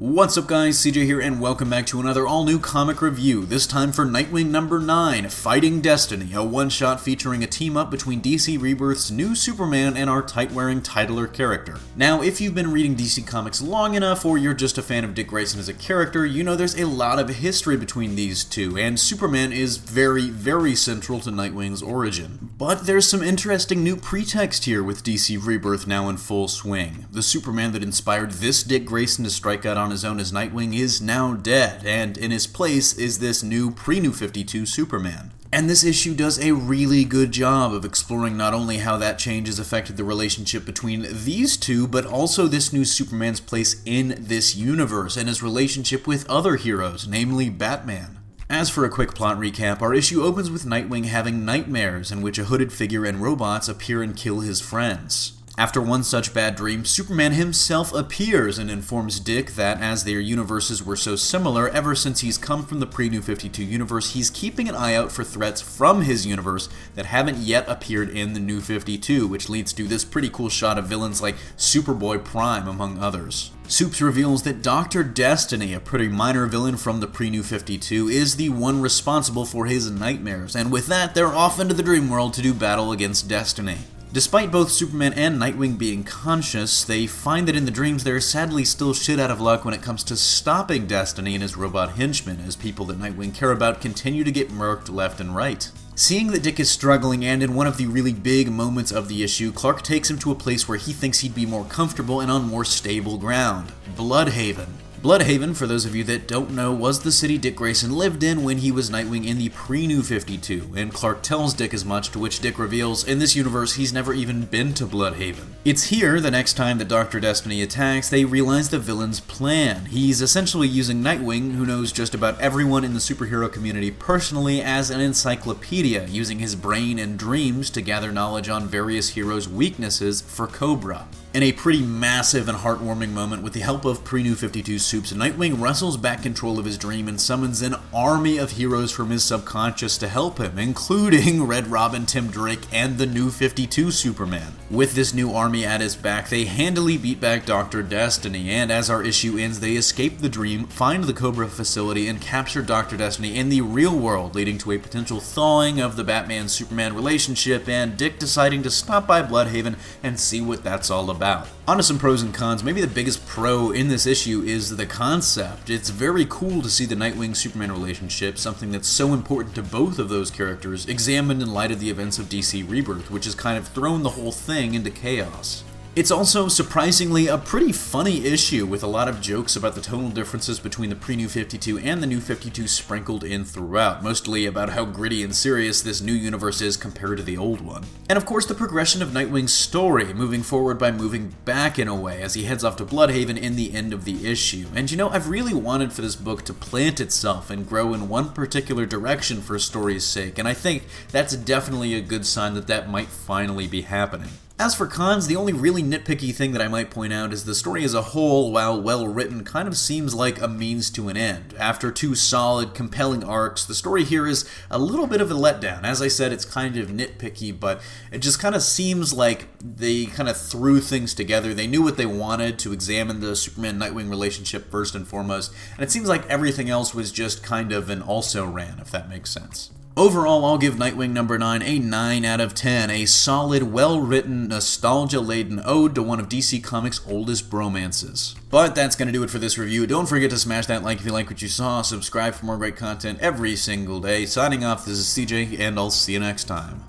What's up guys, CJ here and welcome back to another all-new comic review, this time for Nightwing number 9, Fighting Destiny, a one-shot featuring a team-up between DC Rebirth's new Superman and our tight-wearing titler character. Now, if you've been reading DC Comics long enough, or you're just a fan of Dick Grayson as a character, you know there's a lot of history between these two, and Superman is very central to Nightwing's origin. But there's some interesting new pretext here with DC Rebirth now in full swing. The Superman that inspired this Dick Grayson to strike out on his own as Nightwing is now dead, and in his place is this new pre-New 52 Superman. And this issue does a really good job of exploring not only how that change has affected the relationship between these two, but also this new Superman's place in this universe and his relationship with other heroes, namely Batman. As for a quick plot recap, our issue opens with Nightwing having nightmares in which a hooded figure and robots appear and kill his friends. After one such bad dream, Superman himself appears and informs Dick that as their universes were so similar, ever since he's come from the pre-New 52 universe, he's keeping an eye out for threats from his universe that haven't yet appeared in the New 52, which leads to this pretty cool shot of villains like Superboy Prime, among others. Supes reveals that Dr. Destiny, a pretty minor villain from the pre-New 52, is the one responsible for his nightmares, and with that, they're off into the dream world to do battle against Destiny. Despite both Superman and Nightwing being conscious, they find that in the dreams they're sadly still shit out of luck when it comes to stopping Destiny and his robot henchmen, as people that Nightwing care about continue to get murked left and right. Seeing that Dick is struggling, and in one of the really big moments of the issue, Clark takes him to a place where he thinks he'd be more comfortable and on more stable ground: Bludhaven. Bludhaven, for those of you that don't know, was the city Dick Grayson lived in when he was Nightwing in the pre-New 52, and Clark tells Dick as much, to which Dick reveals, in this universe he's never even been to Bludhaven. It's here, the next time that Dr. Destiny attacks, they realize the villain's plan. He's essentially using Nightwing, who knows just about everyone in the superhero community personally, as an encyclopedia, using his brain and dreams to gather knowledge on various heroes' weaknesses for Cobra. In a pretty massive and heartwarming moment, with the help of pre-New 52 Supes, Nightwing wrestles back control of his dream and summons an army of heroes from his subconscious to help him, including Red Robin, Tim Drake, and the New 52 Superman. With this new army at his back, they handily beat back Dr. Destiny, and as our issue ends, they escape the dream, find the Cobra facility, and capture Dr. Destiny in the real world, leading to a potential thawing of the Batman-Superman relationship, and Dick deciding to stop by Bludhaven and see what that's all about. On to some pros and cons. Maybe the biggest pro in this issue is the concept. It's very cool to see the Nightwing-Superman relationship, something that's so important to both of those characters, examined in light of the events of DC Rebirth, which has kind of thrown the whole thing into chaos. It's also, surprisingly, a pretty funny issue, with a lot of jokes about the tonal differences between the pre-New 52 and the New 52 sprinkled in throughout, mostly about how gritty and serious this new universe is compared to the old one. And of course the progression of Nightwing's story, moving forward by moving back in a way, as he heads off to Bludhaven in the end of the issue. And you know, I've really wanted for this book to plant itself and grow in one particular direction for story's sake, and I think that's definitely a good sign that that might finally be happening. As for cons, the only really nitpicky thing that I might point out is the story as a whole, while well written, kind of seems like a means to an end. After two solid, compelling arcs, the story here is a little bit of a letdown. As I said, it's kind of nitpicky, but it just kind of seems like they kind of threw things together. They knew what they wanted, to examine the Superman-Nightwing relationship first and foremost, and it seems like everything else was just kind of an also-ran, if that makes sense. Overall, I'll give Nightwing number 9 a 9 out of 10, a solid, well-written, nostalgia-laden ode to one of DC Comics' oldest bromances. But that's going to do it for this review. Don't forget to smash that like if you like what you saw, subscribe for more great content every single day. Signing off, this is CJ, and I'll see you next time.